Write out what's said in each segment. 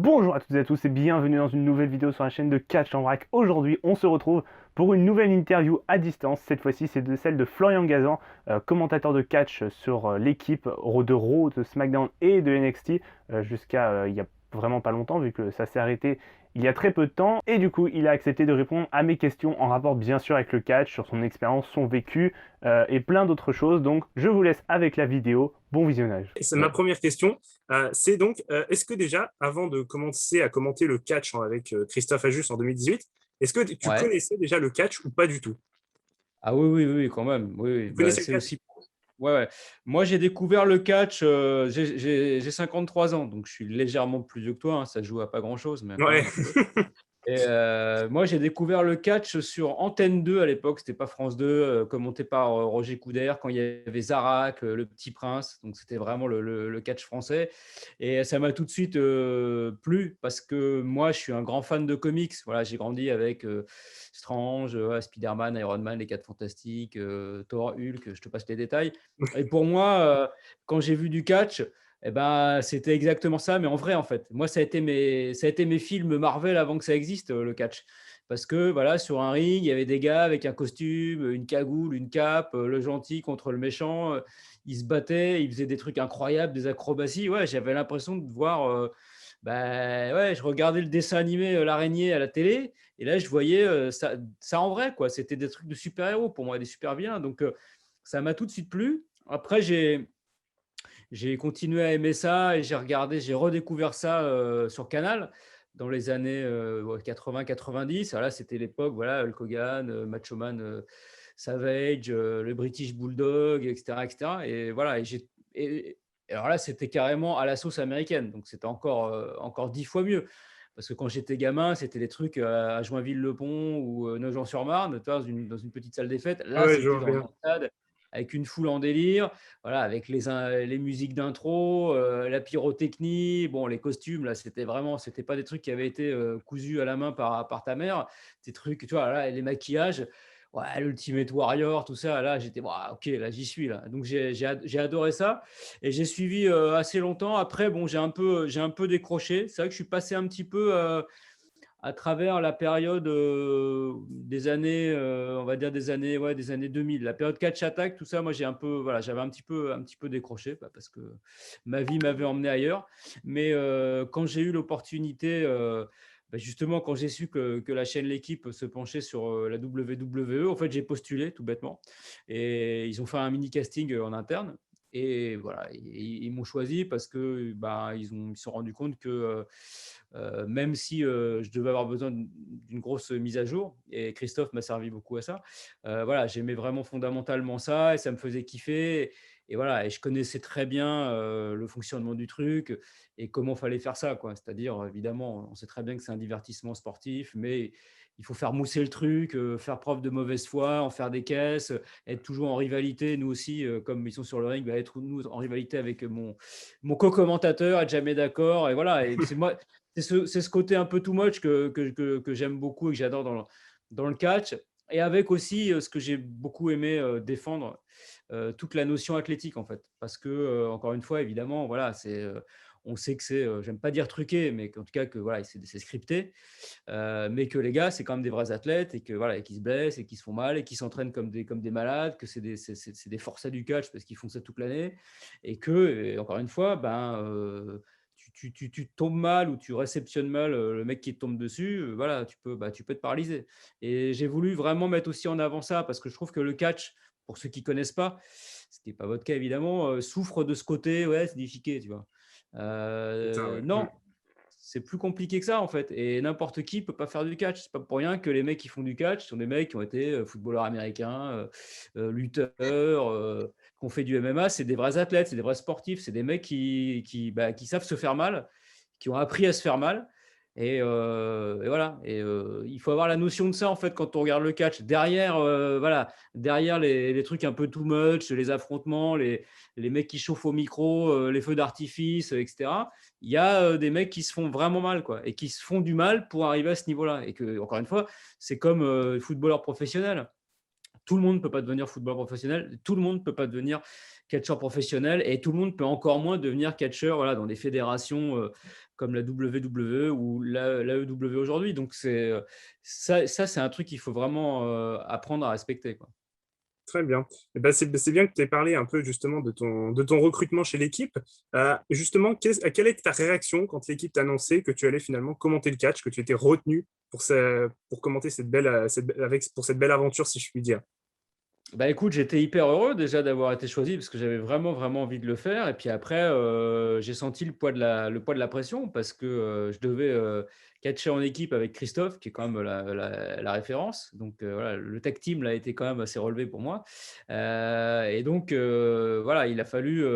Bonjour à toutes et à tous et bienvenue dans une nouvelle vidéo sur la chaîne de Catch en Vrac. Aujourd'hui, on se retrouve pour une nouvelle interview à distance. Cette fois-ci, c'est celle de Florian Gazan, commentateur de catch sur l'équipe de Raw, de SmackDown et de NXT jusqu'à il y a vraiment pas longtemps vu que ça s'est arrêté il y a très peu de temps. Et du coup, il a accepté de répondre à mes questions en rapport bien sûr avec le catch, sur son expérience, son vécu et plein d'autres choses. Donc, je vous laisse avec la vidéo. Bon visionnage. C'est ma première question. C'est donc, est-ce que déjà, avant de commencer à commenter le catch avec Christophe Ajus en 2018, est-ce que tu Ouais. connaissais déjà le catch ou pas du tout? Ah oui, oui, oui, oui, quand même. Oui, oui. Tu Bah, connaissais le c'est catch? aussi. Ouais, ouais. Moi, j'ai découvert le catch. J'ai 53 ans, donc je suis légèrement plus vieux que toi, hein. Ça joue à pas grand-chose, mais quand Ouais. même un peu. Et moi, j'ai découvert le catch sur Antenne 2 à l'époque. C'était pas France 2, commenté par Roger Coudert, quand il y avait Zarak, le Petit Prince. Donc, c'était vraiment le catch français. Et ça m'a tout de suite plu parce que moi, je suis un grand fan de comics. Voilà, j'ai grandi avec Strange, Spider-Man, Iron Man, les 4 Fantastiques, Thor, Hulk. Je te passe les détails. Et pour moi, quand j'ai vu du catch, eh ben, c'était exactement ça, mais en vrai, en fait. Moi, ça a été mes films Marvel avant que ça existe, le catch. Parce que voilà, sur un ring, il y avait des gars avec un costume, une cagoule, une cape, le gentil contre le méchant. Ils se battaient, ils faisaient des trucs incroyables, des acrobaties. Ouais, j'avais l'impression de voir. Bah, ouais, je regardais le dessin animé L'araignée à la télé, et là, je voyais ça en vrai, quoi. C'était des trucs de super-héros pour moi, des super-vilains. Donc, ça m'a tout de suite plu. Après, j'ai continué à aimer ça et j'ai redécouvert ça sur Canal dans les années 80-90. Là, c'était l'époque, voilà, Hulk Hogan, Macho Man, Savage, le British Bulldog, etc., etc. Et voilà, et alors là, c'était carrément à la sauce américaine, donc c'était encore 10 fois mieux. Parce que quand j'étais gamin, c'était des trucs à Joinville-le-Pont ou Nogent-sur-Marne, dans une petite salle des fêtes. Là, Ouais, je c'était vois dans bien. un stade avec une foule en délire, voilà, avec les musiques d'intro, la pyrotechnie, bon, les costumes, là, c'était pas des trucs qui avaient été cousus à la main par ta mère, des trucs, tu vois, là, les maquillages, ouais, l'Ultimate Warrior, tout ça, là, j'étais, ouah, ok, là, j'y suis, là. Donc, j'ai adoré ça et j'ai suivi assez longtemps. Après, bon, j'ai un peu décroché. C'est vrai que je suis passé un petit peu à travers la période des années, on va dire des années 2000, la période catch attack, tout ça, moi voilà, j'avais un petit peu décroché, parce que ma vie m'avait emmené ailleurs. Mais quand j'ai eu l'opportunité, justement, quand j'ai su que la chaîne L'équipe se penchait sur la WWE, en fait, j'ai postulé tout bêtement et ils ont fait un mini casting en interne. Et voilà, ils m'ont choisi parce que ils se sont rendus compte que même si je devais avoir besoin d'une grosse mise à jour, et Christophe m'a servi beaucoup à ça, voilà, j'aimais vraiment fondamentalement ça et ça me faisait kiffer. Et voilà, et je connaissais très bien le fonctionnement du truc et comment fallait faire ça, quoi. C'est-à-dire, évidemment, on sait très bien que c'est un divertissement sportif, mais il faut faire mousser le truc, faire preuve de mauvaise foi, en faire des caisses, être toujours en rivalité. Nous aussi, comme ils sont sur le ring, être nous en rivalité avec mon co-commentateur, être jamais d'accord. Et voilà, et c'est moi, c'est ce côté un peu too much que j'aime beaucoup et que j'adore dans le catch. Et avec aussi ce que j'ai beaucoup aimé défendre, toute la notion athlétique, en fait. Parce que, encore une fois, évidemment, voilà, on sait que c'est, j'aime pas dire truqué, mais qu'en tout cas, que voilà, c'est scripté. Mais que les gars, c'est quand même des vrais athlètes et que voilà, et qui se blessent et qui se font mal et qui s'entraînent comme des malades, que c'est des forçats du catch parce qu'ils font ça toute l'année. Et que, et encore une fois, tu tombes mal ou tu réceptionnes mal le mec qui te tombe dessus, voilà, tu peux te paralyser. Et j'ai voulu vraiment mettre aussi en avant ça parce que je trouve que le catch, pour ceux qui connaissent pas, ce qui n'est pas votre cas évidemment, souffre de ce côté, ouais, c'est difficile, tu vois. C'est ça, ouais. Non, c'est plus compliqué que ça, en fait. Et n'importe qui peut pas faire du catch. C'est pas pour rien que les mecs qui font du catch sont des mecs qui ont été footballeurs américains, lutteurs, qui ont fait du MMA. C'est des vrais athlètes, c'est des vrais sportifs, c'est des mecs qui savent se faire mal, qui ont appris à se faire mal. Et voilà. Et il faut avoir la notion de ça, en fait, quand on regarde le catch. Derrière, voilà, derrière les trucs un peu too much, les affrontements, les mecs qui chauffent au micro, les feux d'artifice, etc. Il y a des mecs qui se font vraiment mal, quoi, et qui se font du mal pour arriver à ce niveau-là. Et que, encore une fois, c'est comme footballeur professionnel. tout le monde ne peut pas devenir footballeur professionnel, tout le monde ne peut pas devenir catcheur professionnel et tout le monde peut encore moins devenir catcheur voilà, dans des fédérations comme la WWE ou l'AEW aujourd'hui. Donc, ça c'est un truc qu'il faut vraiment apprendre à respecter, quoi. Très bien. Eh ben, c'est bien que tu aies parlé un peu justement de ton recrutement chez l'équipe. Justement, quelle est ta réaction quand l'équipe t'a annoncé que tu allais finalement commenter le catch, que tu étais retenu pour commenter pour cette belle aventure, si je puis dire? Bah écoute, j'étais hyper heureux déjà d'avoir été choisi parce que j'avais vraiment, vraiment envie de le faire. Et puis après, j'ai senti le poids de la pression parce que je devais catcher en équipe avec Christophe, qui est quand même la référence. Donc voilà, le tag team là, a été quand même assez relevé pour moi. Et donc voilà, il a fallu.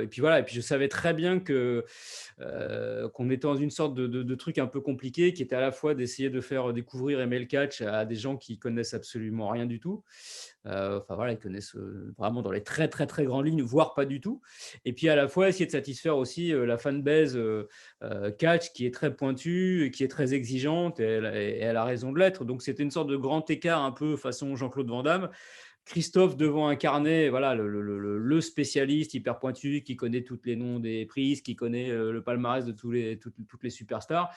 Et puis voilà, et puis je savais très bien qu'on était dans une sorte de truc un peu compliqué qui était à la fois d'essayer de faire découvrir aimer le catch à des gens qui connaissent absolument rien du tout. Enfin voilà, ils connaissent vraiment dans les très, très, très grandes lignes, voire pas du tout. Et puis à la fois, essayer de satisfaire aussi la fanbase catch qui est très pointue, et qui est très exigeante et elle a raison de l'être. Donc c'était une sorte de grand écart un peu façon Jean-Claude Van Damme. Christophe devant incarner voilà, le spécialiste hyper pointu qui connaît tous les noms des prises, qui connaît le palmarès de toutes les superstars.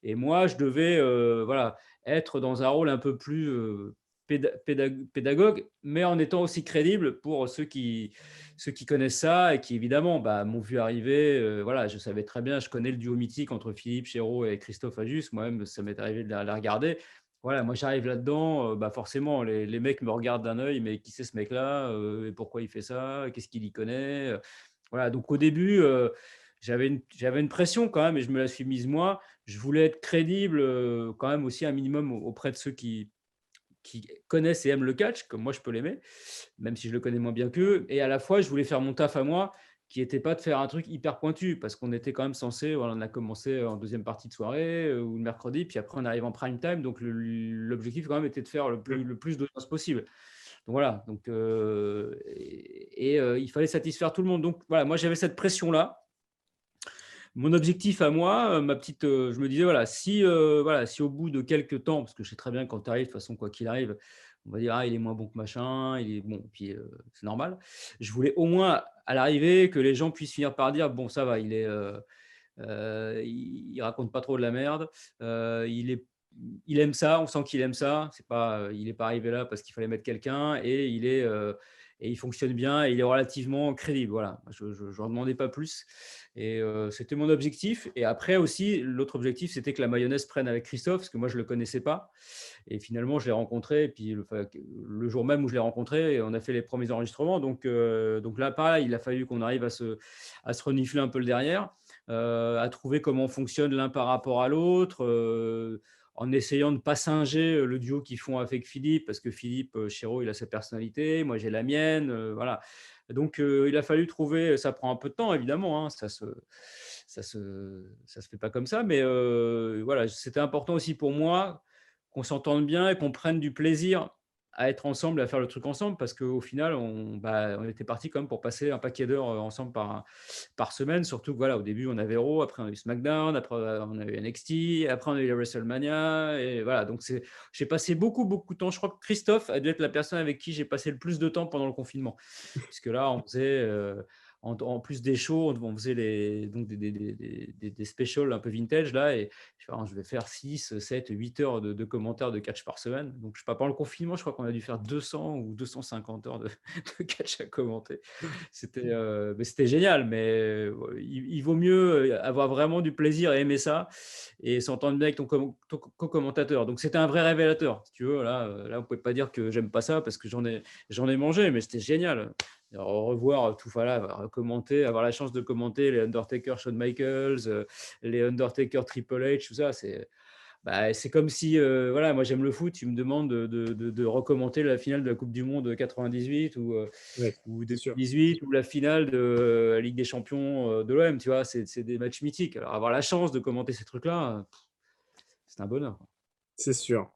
Et moi, je devais voilà, être dans un rôle un peu plus pédagogue, mais en étant aussi crédible pour ceux qui connaissent ça et qui, évidemment, bah, m'ont vu arriver. Voilà, je savais très bien, je connais le duo mythique entre Philippe Chéreau et Christophe Ajus. Moi-même, ça m'est arrivé de la regarder. Voilà, moi j'arrive là-dedans, bah forcément, les mecs me regardent d'un œil, mais qui c'est ce mec-là et pourquoi il fait ça? Qu'est-ce qu'il y connaît? Voilà, donc au début, j'avais une pression quand même et je me la suis mise moi. Je voulais être crédible quand même aussi un minimum auprès de ceux qui connaissent et aiment le catch, comme moi je peux l'aimer, même si je le connais moins bien qu'eux. Et à la fois, je voulais faire mon taf à moi, qui n'était pas de faire un truc hyper pointu, parce qu'on était quand même censé, voilà, on a commencé en deuxième partie de soirée ou le mercredi, puis après on arrive en prime time, donc l'objectif quand même était de faire le plus d'audience possible. Donc voilà, donc, il fallait satisfaire tout le monde. Donc voilà, moi j'avais cette pression-là. Mon objectif à moi, je me disais, voilà, si au bout de quelques temps, parce que je sais très bien que quand tu arrives, de toute façon, quoi qu'il arrive, on va dire, ah, il est moins bon que machin, il est bon, puis c'est normal. Je voulais au moins, à l'arrivée, que les gens puissent finir par dire, bon, ça va, il raconte pas trop de la merde, il aime ça, on sent qu'il aime ça, c'est pas, il n'est pas arrivé là parce qu'il fallait mettre quelqu'un et il fonctionne bien et il est relativement crédible. Voilà, je n'en demandais pas plus. Et c'était mon objectif. Et après aussi, l'autre objectif, c'était que la mayonnaise prenne avec Christophe, parce que moi, je ne le connaissais pas. Et finalement, je l'ai rencontré. Et puis, le jour même où je l'ai rencontré, on a fait les premiers enregistrements. Donc là, pareil, il a fallu qu'on arrive à se renifler un peu le derrière, à trouver comment fonctionne l'un par rapport à l'autre. En essayant de ne pas singer le duo qu'ils font avec Philippe, parce que Philippe Chéreau, il a sa personnalité, moi j'ai la mienne, voilà. Donc il a fallu trouver, ça prend un peu de temps évidemment, hein, ça se fait pas comme ça, mais voilà, c'était important aussi pour moi qu'on s'entende bien et qu'on prenne du plaisir à être ensemble, à faire le truc ensemble, parce qu'au final, on était parti quand même pour passer un paquet d'heures ensemble par semaine, surtout que voilà, au début, on avait Raw, après on a eu SmackDown, après on a eu NXT, après on a eu la WrestleMania, et voilà, donc j'ai passé beaucoup, beaucoup de temps. Je crois que Christophe a dû être la personne avec qui j'ai passé le plus de temps pendant le confinement, puisque là, on faisait, en plus des shows, on faisait donc des specials un peu vintage, là, et je vais faire 6, 7, 8 heures de commentaires de catch par semaine. Donc, je sais pas, pendant le confinement, je crois qu'on a dû faire 200 ou 250 heures de catch à commenter. Mais c'était génial, mais il vaut mieux avoir vraiment du plaisir et aimer ça et s'entendre bien avec ton co-commentateur. Donc, c'était un vrai révélateur. Si tu veux, là, on ne pouvait pas dire que j'aime pas ça parce que j'en ai mangé, mais c'était génial. Revoir tout, voilà, commenter, avoir la chance de commenter les Undertaker, Shawn Michaels, les Undertaker, Triple H, tout ça, c'est comme si, voilà, moi j'aime le foot, tu me demandes de recommenter la finale de la Coupe du Monde 98 Oui, ou c'est sûr. 2018 ou la finale de la Ligue des Champions de l'OM, tu vois, c'est des matchs mythiques. Alors avoir la chance de commenter ces trucs-là, c'est un bonheur. C'est sûr.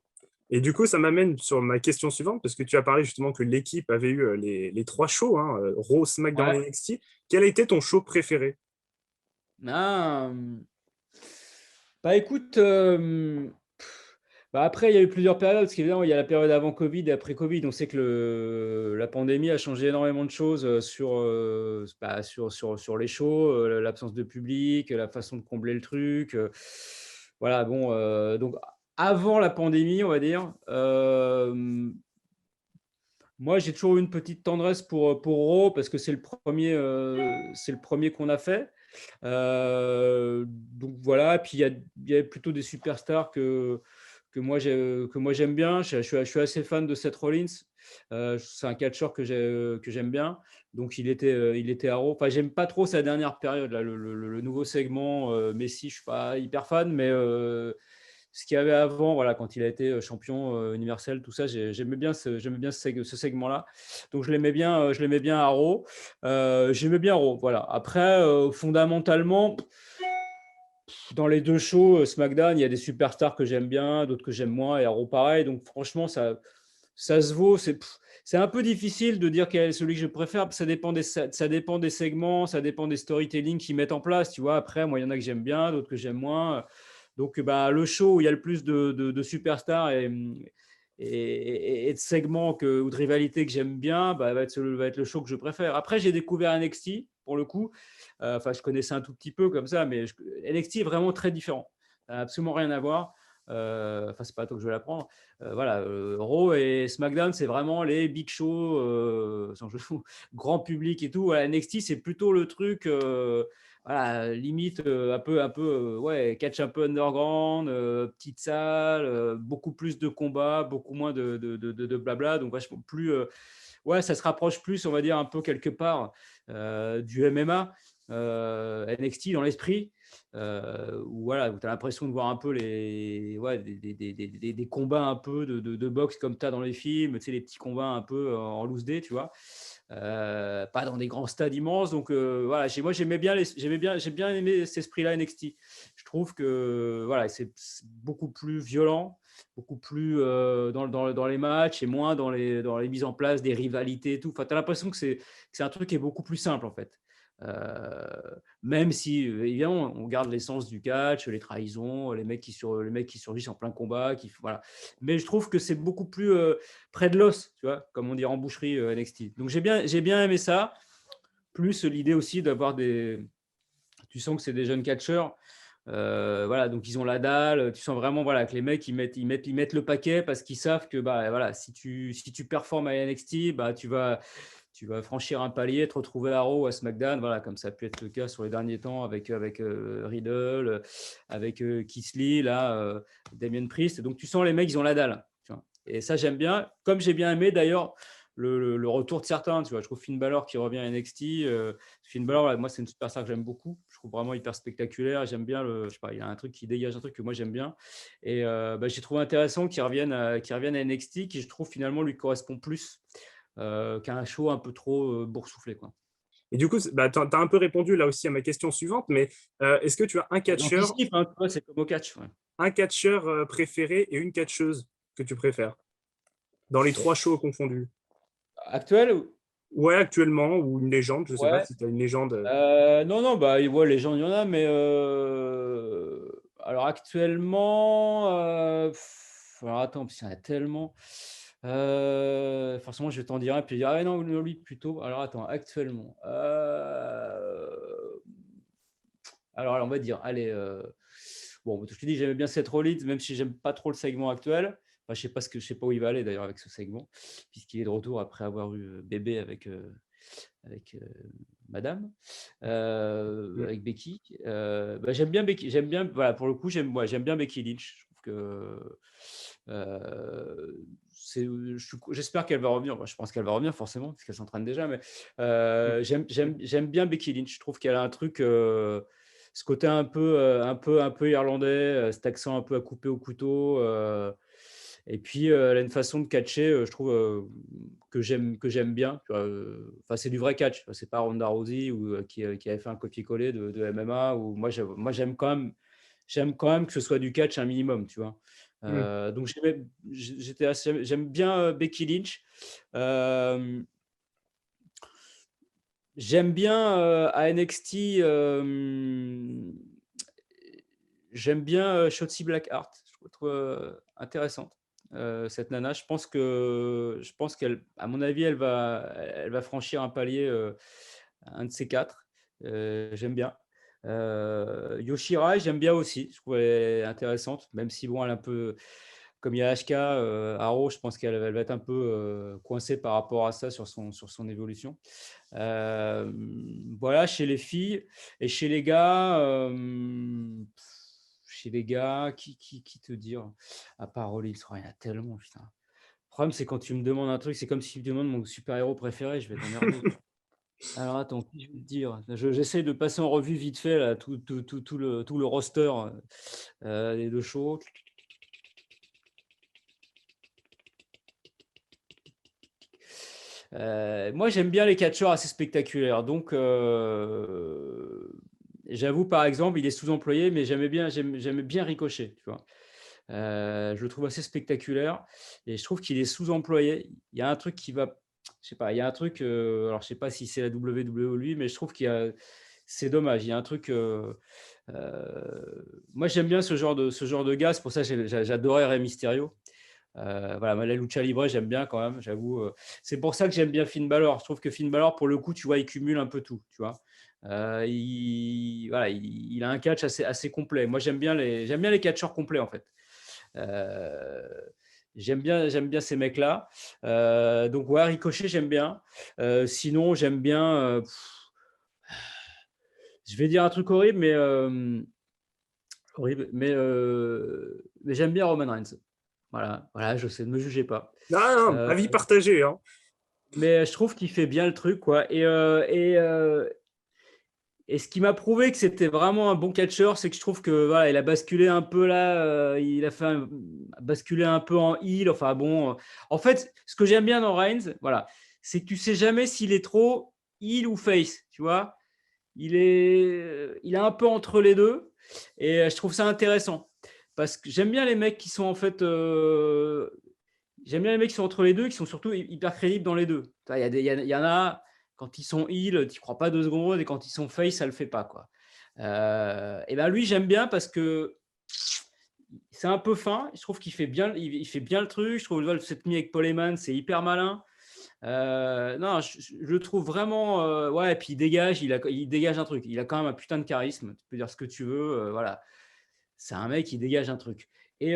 Et du coup, ça m'amène sur ma question suivante, parce que tu as parlé justement que l'équipe avait eu les trois shows, hein, Raw, SmackDown Ouais. et NXT. Quel a été ton show préféré? Ah, bah écoute, Bah, après, il y a eu plusieurs périodes, parce qu'évidemment, il y a la période avant Covid et après Covid. On sait que la pandémie a changé énormément de choses sur les shows, l'absence de public, la façon de combler le truc. Voilà, bon, donc avant la pandémie, on va dire, moi, j'ai toujours eu une petite tendresse pour Raw, parce que c'est le premier qu'on a fait. Donc voilà, puis il y a plutôt des superstars que moi j'aime bien. Je suis assez fan de Seth Rollins. C'est un catcheur que j'aime bien. Donc il était à Raw. Enfin, j'aime pas trop sa dernière période, là, le nouveau segment Messi, je suis pas hyper fan, mais ce qu'il y avait avant, voilà, quand il a été champion universel, tout ça, j'aimais bien ce segment-là. Donc je l'aimais bien à Raw. J'aimais bien Raw, voilà. Après, fondamentalement, dans les deux shows, SmackDown, il y a des superstars que j'aime bien, d'autres que j'aime moins, et à Raw pareil. Donc franchement, ça se vaut. C'est un peu difficile de dire quel est celui que je préfère. Ça dépend des segments, ça dépend des storytelling qu'ils mettent en place. Tu vois, après, moi, il y en a que j'aime bien, d'autres que j'aime moins. Donc, bah, le show où il y a le plus de superstars et de segments ou de rivalités que j'aime bien, bah, va être le show que je préfère. Après, j'ai découvert NXT, pour le coup. Enfin, je connaissais un tout petit peu comme ça, mais NXT est vraiment très différent. Ça n'a absolument rien à voir. Enfin, c'est pas à toi que je vais l'apprendre. Voilà, Raw et SmackDown, c'est vraiment les big shows, sans jeu de mots, grand public et tout. Voilà, NXT, c'est plutôt le truc, voilà, limite un peu ouais, catch un peu underground, petite salle, beaucoup plus de combats, beaucoup moins de blabla, donc vachement plus. Ouais, ça se rapproche plus, on va dire, un peu quelque part du MMA, NXT dans l'esprit, où voilà, où tu as l'impression de voir un peu ouais, des combats un peu de boxe comme tu as dans les films, tu sais, les petits combats un peu en loose day, tu vois. Pas dans des grands stades immenses. Donc voilà, moi j'ai bien aimé cet esprit-là NXT. Je trouve que voilà, c'est beaucoup plus violent, beaucoup plus dans les matchs et moins dans les mises en place des rivalités et tout. Enfin, tu as l'impression que c'est un truc qui est beaucoup plus simple en fait. Euh, Même si évidemment on garde l'essence du catch, les trahisons, les mecs qui surgissent en plein combat, voilà. Mais je trouve que c'est beaucoup plus près de l'os, tu vois, comme on dit en boucherie NXT. Donc j'ai bien aimé ça, plus l'idée aussi d'avoir tu sens que c'est des jeunes catcheurs. Voilà, donc ils ont la dalle. Tu sens vraiment, voilà, que les mecs ils mettent le paquet parce qu'ils savent que bah voilà, si tu performes à NXT, bah tu vas franchir un palier, te retrouver à Raw ou à SmackDown, voilà, comme ça a pu être le cas sur les derniers temps avec Riddle, avec Keith Lee, là, Damien Priest. Donc tu sens les mecs, ils ont la dalle. Tu vois. Et ça, j'aime bien. Comme j'ai bien aimé d'ailleurs le retour de certains. Tu vois, je trouve Finn Balor qui revient à NXT. Finn Balor, là, moi, c'est une superstar que j'aime beaucoup. Je trouve vraiment hyper spectaculaire. J'aime bien je sais pas, il y a un truc qui dégage un truc que moi j'aime bien. Et bah, j'ai trouvé intéressant qu'il revienne à NXT, qui je trouve finalement lui correspond plus qu'un show un peu trop boursouflé, quoi. Et du coup, bah, tu as un peu répondu là aussi à ma question suivante, mais est-ce que tu as J'anticipe, hein, tu vois, c'est comme au catch. Ouais. un catcheur préféré et une catcheuse que tu préfères dans les trois shows confondus? Actuel? Ouais, actuellement, ou une légende, je sais pas Ouais. si tu as une légende. Non, non, bah, ouais, les gens, il y en a, mais alors actuellement, alors attends, parce qu'il y en a tellement. Forcément, je vais t'en dire un, puis dire, ah non, lui plutôt. Alors attends, actuellement. Alors, on va dire, allez, bon, je te dis, j'aimais bien cette Rollins, même si j'aime pas trop le segment actuel. Enfin, je sais pas où il va aller d'ailleurs avec ce segment, puisqu'il est de retour après avoir eu bébé avec Madame, avec Becky. Bah, j'aime bien Becky, j'aime bien, voilà, pour le coup, j'aime bien Becky Lynch. Je trouve que j'espère qu'elle va revenir. Bah, je pense qu'elle va revenir forcément, parce qu'elle s'entraîne déjà, mais j'aime bien Becky Lynch. Je trouve qu'elle a un truc, ce côté un peu irlandais, cet accent un peu à couper au couteau. Et puis, elle a une façon de catcher, je trouve, que j'aime bien. Enfin, c'est du vrai catch. C'est pas Ronda Rousey qui avait fait un copier-coller de MMA. Ou moi, j'aime quand même que ce soit du catch un minimum, tu vois. Mm. Donc, j'aime bien Becky Lynch. Euh, J'aime bien à NXT. j'aime bien Shotzi Blackheart. Je la trouve intéressante. Cette nana, je pense qu'elle, à mon avis, elle va franchir un palier, un de ces quatre. J'aime bien. Yoshirai, j'aime bien aussi. Je trouve elle est intéressante, même si bon, elle est un peu comme il y a HK, Haro, je pense qu'elle va être un peu coincée par rapport à ça sur son évolution. Voilà, chez les filles. Et chez les gars, qui te dire, à part Rollins, il y en a tellement, putain. Le problème, c'est quand tu me demandes un truc, c'est comme si tu me demandes mon super-héros préféré, je vais t'emmerder. Alors attends, qui je vais te dire? J'essaie de passer en revue vite fait là, tout le roster des deux shows. Moi, j'aime bien les catcheurs assez spectaculaires. Donc, j'avoue, par exemple, il est sous-employé, mais j'aimais bien Ricochet. Tu vois. Je le trouve assez spectaculaire et je trouve qu'il est sous-employé. Il y a un truc qui va, je sais pas, il y a un truc. Alors, je sais pas si c'est la WWE ou lui, mais je trouve c'est dommage. Il y a un truc. Moi, j'aime bien ce genre de gars. C'est pour ça que j'adorais Rey Mysterio. Voilà, la lucha libre, j'aime bien quand même, j'avoue. C'est pour ça que j'aime bien Finn Balor. Je trouve que Finn Balor, pour le coup, tu vois, il cumule un peu tout, tu vois. Voilà, il a un catch assez complet. Moi, j'aime bien les catcheurs complets, en fait. Euh, j'aime bien ces mecs-là. Donc, ouais, Ricochet, j'aime bien. Sinon, j'aime bien. Je vais dire un truc horrible, mais j'aime bien Roman Reigns. Voilà, je sais, ne me jugez pas. Non, avis partagé. Hein. Mais je trouve qu'il fait bien le truc, quoi. Et ce qui m'a prouvé que c'était vraiment un bon catcheur, c'est que je trouve que voilà, il a basculé un peu là, il a basculé un peu en heel. Enfin bon, en fait, ce que j'aime bien dans Reigns, voilà, c'est que tu sais jamais s'il est trop heel ou face, tu vois. Il est un peu entre les deux, et je trouve ça intéressant parce que j'aime bien les mecs qui sont en fait j'aime bien les mecs qui sont entre les deux, qui sont surtout hyper crédibles dans les deux. Il y en a, quand ils sont heal, tu ne crois pas 2 secondes, et quand ils sont face, ça ne le fait pas, quoi. Et ben lui, j'aime bien parce que c'est un peu fin. Je trouve qu'il fait bien, il fait bien le truc. Je trouve cette nuit avec Paul Heyman, c'est hyper malin. Non, je le trouve vraiment. Ouais, et puis il dégage un truc. Il a quand même un putain de charisme. Tu peux dire ce que tu veux. Voilà. C'est un mec qui dégage un truc. Et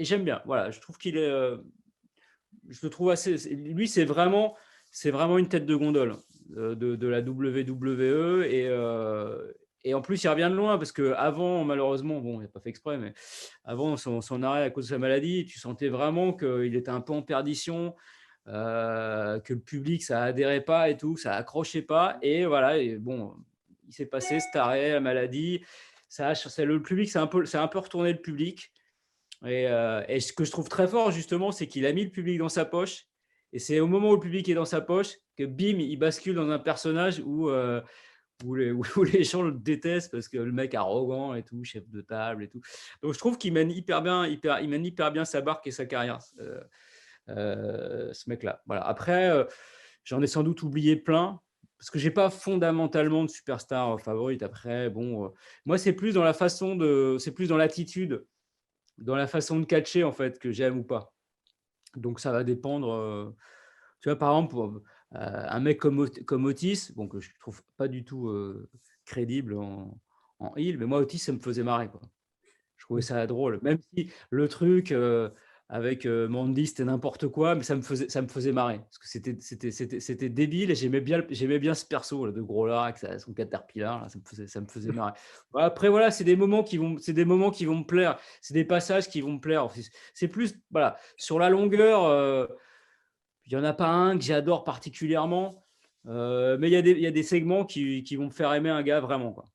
j'aime bien. Voilà, je trouve qu'il est. Je le trouve assez. Lui, c'est vraiment une tête de gondole de la WWE. Et en plus, il revient de loin parce qu'avant, malheureusement, bon, il n'a pas fait exprès, mais avant son arrêt à cause de sa maladie, tu sentais vraiment qu'il était un peu en perdition, que le public, ça adhérait pas et tout, ça accrochait pas. Et voilà, et bon, il s'est passé cet arrêt, la maladie. Le public, c'est un peu retourné le public. Et ce que je trouve très fort, justement, c'est qu'il a mis le public dans sa poche. Et c'est au moment où le public est dans sa poche que, bim, il bascule dans un personnage où les gens le détestent parce que le mec arrogant et tout, chef de table et tout. Donc, je trouve qu'il mène il mène hyper bien sa barque et sa carrière, ce mec-là. Voilà. Après, j'en ai sans doute oublié plein parce que j'ai pas fondamentalement de superstar favorite. Après, bon, moi, c'est plus dans c'est plus dans l'attitude, dans la façon de catcher, en fait, que j'aime ou pas. Donc, ça va dépendre. Tu vois, par exemple, un mec comme Otis, bon, que je trouve pas du tout crédible en heel, mais moi, Otis, ça me faisait marrer, quoi. Je trouvais ça drôle. Même si le truc avec Mandy, c'était n'importe quoi, mais ça me faisait marrer. Parce que c'était débile et j'aimais bien ce perso là, de gros là, avec son caterpillar. Là, ça me faisait marrer. Voilà, après, voilà, c'est des moments qui vont me plaire. C'est des passages qui vont me plaire. C'est plus, voilà, sur la longueur, il n'y en a pas un que j'adore particulièrement. Mais il y a des segments qui vont me faire aimer un gars vraiment, quoi.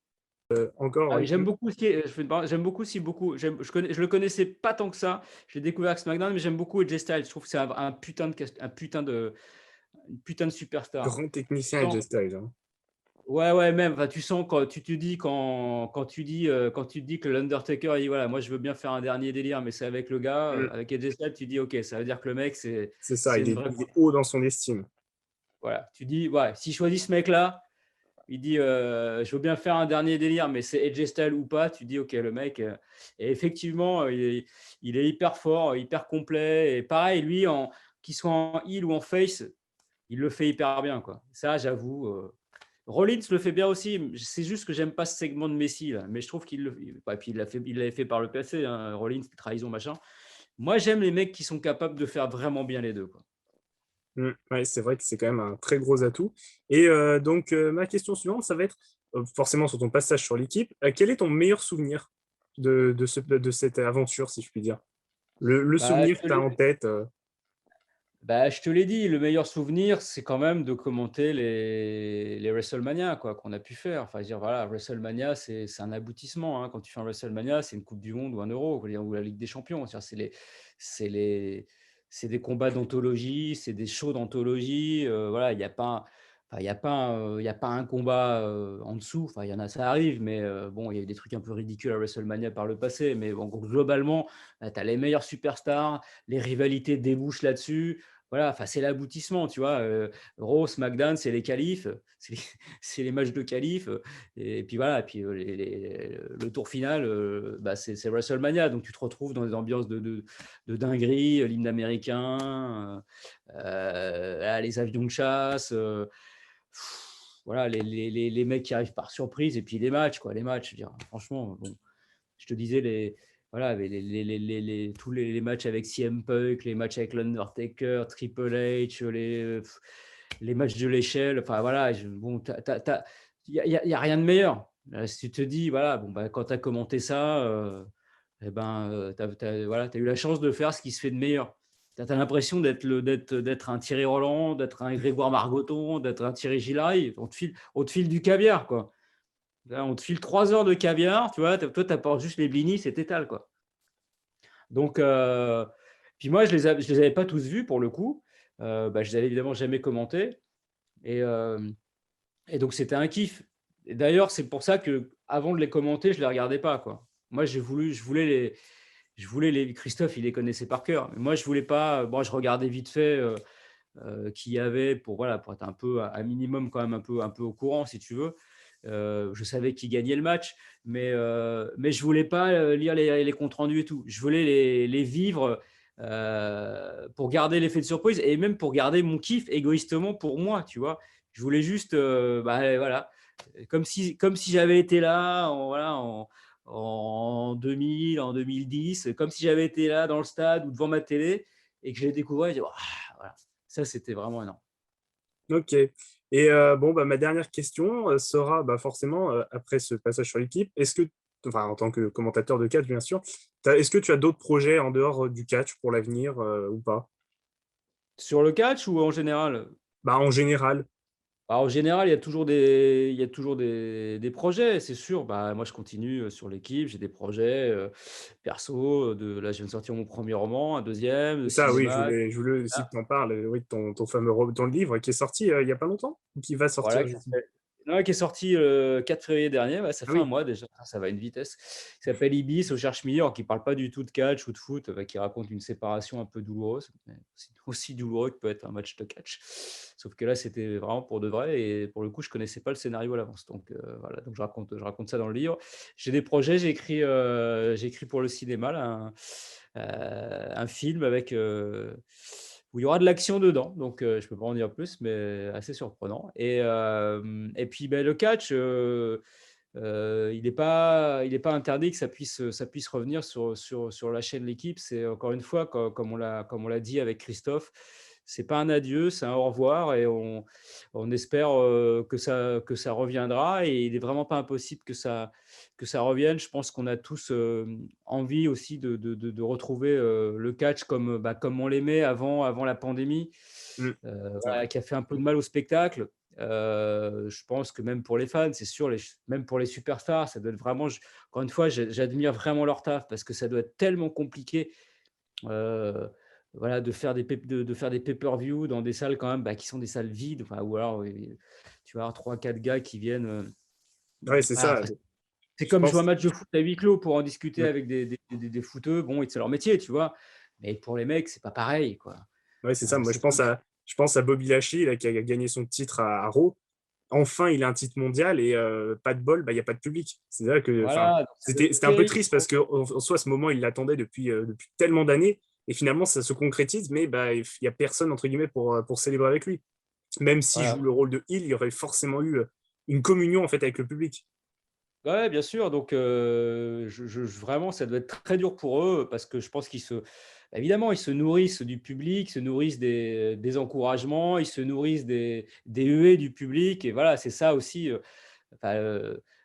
Encore. J'aime beaucoup j'aime beaucoup je le connaissais pas tant que ça. Je l'ai découvert avec SmackDown, mais j'aime beaucoup AJ Styles. Je trouve que c'est un putain une putain de superstar. Grand technicien Tu AJ sens- Styles. Hein. ouais, même. Enfin, tu sens quand tu te dis quand tu dis que l'Undertaker il dit voilà, moi je veux bien faire un dernier délire, mais c'est avec le gars, avec AJ Styles, tu dis ok, ça veut dire que le mec C'est ça, c'est il une est, vraie. il est haut dans son estime. Voilà, tu dis ouais, s'il choisit ce mec là. Il dit je veux bien faire un dernier délire, mais c'est AJ Styles ou pas. Tu dis ok, le mec. Et effectivement, il est hyper fort, hyper complet. Et pareil, lui, qu'il soit en heel ou en face, il le fait hyper bien, quoi. Ça, j'avoue. Rollins le fait bien aussi. C'est juste que j'aime pas ce segment de Messi là. Mais je trouve qu'il le. Et puis il l'avait fait par le passé. Hein, Rollins, trahison, machin. Moi, j'aime les mecs qui sont capables de faire vraiment bien les deux, quoi. Ouais, c'est vrai que c'est quand même un très gros atout. Et donc, ma question suivante, ça va être forcément sur ton passage sur l'équipe. Quel est ton meilleur souvenir de cette aventure, si je puis dire? Le Bah, souvenir que tu as en tête. je te l'ai dit, le meilleur souvenir, c'est quand même de commenter les WrestleMania, quoi, qu'on a pu faire. Enfin, je veux dire, voilà, WrestleMania, c'est un aboutissement. Hein. Quand tu fais un WrestleMania, c'est une Coupe du Monde ou un Euro, ou la Ligue des Champions. C'est les, c'est des combats d'anthologie, c'est des shows d'anthologie. Voilà, il n'y a pas, enfin, il y a pas un combat en dessous. Enfin, il y en a, ça arrive, mais bon, il y a eu des trucs un peu ridicules à WrestleMania par le passé. Mais bon, globalement, tu as les meilleurs superstars, les rivalités débouchent là-dessus. Voilà, enfin, c'est l'aboutissement, tu vois. Raw, SmackDown, c'est les qualifs, c'est les, c'est les matchs de qualifs. Et puis voilà, et puis le tour final, c'est WrestleMania. Donc tu te retrouves dans des ambiances de dinguerie, l'hymne américain, les avions de chasse. Voilà, les mecs qui arrivent par surprise, et puis les matchs, quoi. Les matchs, je veux dire, franchement, bon, je te disais, voilà, tous les matchs avec CM Punk, les matchs avec l'Undertaker, Triple H, les matchs de l'échelle. Enfin, voilà, bon, y a rien de meilleur. Si tu te dis, voilà, bon, quand tu as commenté ça, eh ben, voilà, tu as eu la chance de faire ce qui se fait de meilleur. Tu as l'impression d'être un Thierry Roland, d'être un Grégoire Margoton, d'être un Thierry Gilary. On te file du caviar, quoi. Là, on te file 3 heures de caviar, tu vois. Toi, tu apportes juste les blinis, c'est étal, quoi. Donc, puis moi, je les avais pas tous vus pour le coup. Je les avais évidemment jamais commentés. Et, et donc, c'était un kiff. Et d'ailleurs, c'est pour ça que avant de les commenter, je les regardais pas, quoi. Moi, je voulais les. Christophe, il les connaissait par cœur. Mais moi, je voulais pas. Bon, je regardais vite fait qu'il y avait voilà, pour être un peu, un minimum quand même un peu au courant, si tu veux. Je savais qui gagnait le match, mais je voulais pas lire les comptes rendus et tout. Je voulais les vivre pour garder l'effet de surprise et même pour garder mon kiff égoïstement pour moi, tu vois. Je voulais juste, voilà, comme si j'avais été là, voilà, en 2000, en 2010, comme si j'avais été là dans le stade ou devant ma télé et que je les découvrais. Je dis, voilà. Ça, c'était vraiment énorme. Ok. Et bon, ma dernière question sera forcément, après ce passage sur l'équipe, enfin, en tant que commentateur de catch, bien sûr, est-ce que tu as d'autres projets en dehors du catch pour l'avenir ou pas? Sur le catch ou en général? En général. En général, il y a toujours des projets, c'est sûr. Moi, je continue sur l'équipe, j'ai des projets perso. Là, je viens de sortir mon premier roman, un deuxième, de C'est ça, oui, cinéma. je voulais aussi que tu en parles, oui, de ton fameux ton livre qui est sorti il n'y a pas longtemps, ou qui va Voilà, sortir, qui je sais. non, qui est sorti le 4 février dernier. Ça Ah fait un oui, mois déjà, ça va à une vitesse. Il s'appelle Ibis au cherche Million, qui ne parle pas du tout de catch ou de foot, qui raconte une séparation un peu douloureuse, mais aussi douloureux que peut être un match de catch. Sauf que là, c'était vraiment pour de vrai, et pour le coup, je ne connaissais pas le scénario à l'avance. Donc voilà, donc je raconte ça dans le livre. J'ai des projets, j'ai écrit pour le cinéma là, un film où il y aura de l'action dedans, donc je ne peux pas en dire plus, mais assez surprenant. Et puis le catch, il n'est pas interdit que ça puisse revenir sur la chaîne L'équipe. C'est encore une fois, comme on l'a dit avec Christophe, c'est pas un adieu, c'est un au revoir, et on espère que ça reviendra, et il n'est vraiment pas impossible que ça revienne. Je pense qu'on a tous envie aussi de retrouver le catch comme on l'aimait avant la pandémie, mm, c'est vrai. qui a fait un peu de mal au spectacle. Je pense que même pour les fans, c'est sûr, même pour les superstars, ça doit être vraiment. Encore une fois, j'admire vraiment leur taf, parce que ça doit être tellement compliqué, euh, voilà, de faire des pay-per-view dans des salles quand même, qui sont des salles vides, enfin, ou alors tu vas avoir 3-4 gars qui viennent. Ouais, c'est Voilà, ça. enfin, c'est Je comme jouer un pense. match de foot à huis clos pour en discuter Mm. avec des footeux. Bon, c'est leur métier, tu vois. Mais pour les mecs, c'est pas pareil, quoi. Ouais, c'est ça. Moi, C'est comme. je pense à Bobby Lashley là, qui a gagné son titre à Raw. enfin il a un titre mondial et pas de bol, il n'y a pas de public. C'est vrai que Voilà, donc ça doit être c'était un peu terrible. triste parce qu'en soi, ce moment, il l'attendait depuis tellement d'années et finalement, ça se concrétise, mais il n'y a personne, entre guillemets, pour célébrer avec lui. Même s'il Voilà. joue le rôle de heel, il y aurait forcément eu une communion en fait avec le public. Ouais, bien sûr. Donc, vraiment, ça doit être très dur pour eux parce que je pense évidemment, ils se nourrissent du public, ils se nourrissent des encouragements, ils se nourrissent des huées du public. Et voilà, c'est ça aussi, enfin,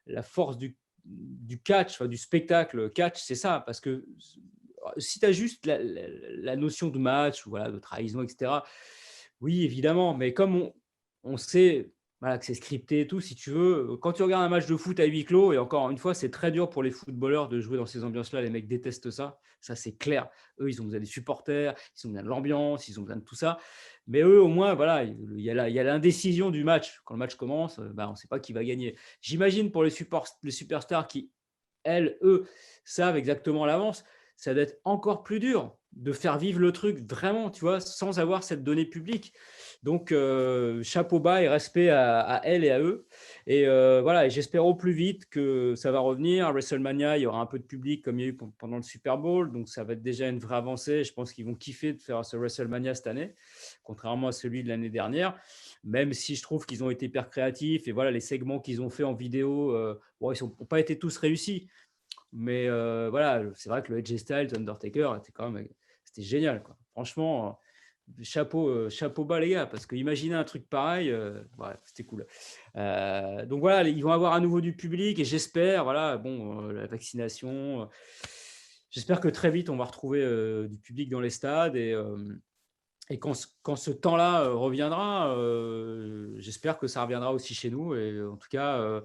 la force du catch, enfin, du spectacle catch, c'est ça. Parce que si tu as juste la notion de match, voilà, de trahison, etc., oui, évidemment, mais comme on sait voilà, que c'est scripté et tout, si tu veux. Quand tu regardes un match de foot à huis clos, et encore une fois, c'est très dur pour les footballeurs de jouer dans ces ambiances-là. Les mecs détestent ça. Ça, c'est clair. Eux, ils ont besoin des supporters, ils ont besoin de l'ambiance, ils ont besoin de tout ça. Mais eux, au moins, voilà, il y a l'indécision du match. Quand le match commence, on ne sait pas qui va gagner. J'imagine pour les superstars qui, eux, savent exactement à l'avance, ça doit être encore plus dur de faire vivre le truc vraiment, tu vois, sans avoir cette donnée publique. Donc, chapeau bas et respect à elle et à eux. Et voilà, et j'espère au plus vite que ça va revenir. À WrestleMania, il y aura un peu de public comme il y a eu pendant le Super Bowl. Donc, ça va être déjà une vraie avancée. Je pense qu'ils vont kiffer de faire ce WrestleMania cette année, contrairement à celui de l'année dernière. Même si je trouve qu'ils ont été hyper créatifs. Et voilà, les segments qu'ils ont fait en vidéo, bon, ils n'ont pas été tous réussis. Mais voilà, c'est vrai que le AJ Styles, Undertaker, c'était génial, quoi. Franchement, chapeau bas les gars, parce que imaginer un truc pareil, ouais, c'était cool. Donc voilà, ils vont avoir à nouveau du public et j'espère, voilà, bon, la vaccination, j'espère que très vite on va retrouver du public dans les stades et quand ce temps-là reviendra, j'espère que ça reviendra aussi chez nous. Et en tout cas,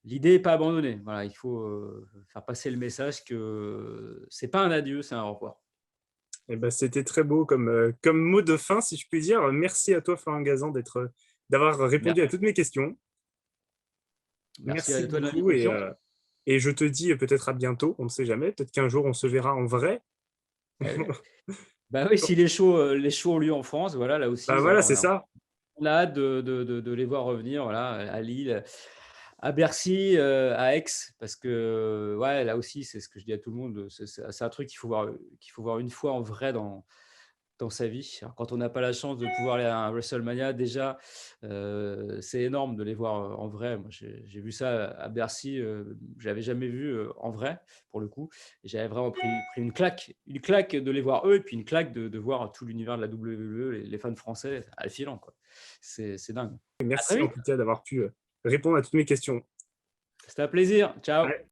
l'idée n'est pas abandonnée. Voilà, il faut faire passer le message que c'est pas un adieu, c'est un au revoir. Et ben, c'était très beau comme mot de fin, si je puis dire. Merci à toi, Florent Gazan, d'avoir Mer- répondu à toutes mes questions. Merci Merci à toi de beaucoup l'invitation. et je te dis peut-être à bientôt, on ne sait jamais. Peut-être qu'un jour, on se verra en vrai. Eh oui. Bah oui, si les shows ont lieu en France, voilà, là aussi, Bah voilà, voilà, c'est ça. on a hâte de les voir revenir, voilà, à Lille, à Bercy, à Aix, parce que ouais, là aussi, c'est ce que je dis à tout le monde, c'est un truc qu'il faut voir une fois en vrai dans sa vie. Alors, quand on n'a pas la chance de pouvoir aller à un WrestleMania, déjà, c'est énorme de les voir en vrai. Moi, j'ai vu ça à Bercy, je l'avais jamais vu en vrai, pour le coup. Et j'avais vraiment pris une claque de les voir eux, et puis une claque de voir tout l'univers de la WWE, les fans français hallucinant, quoi. C'est dingue. À très Merci en vite. tout cas d'avoir pu répondre à toutes mes questions. C'était un plaisir. Ciao. Ouais.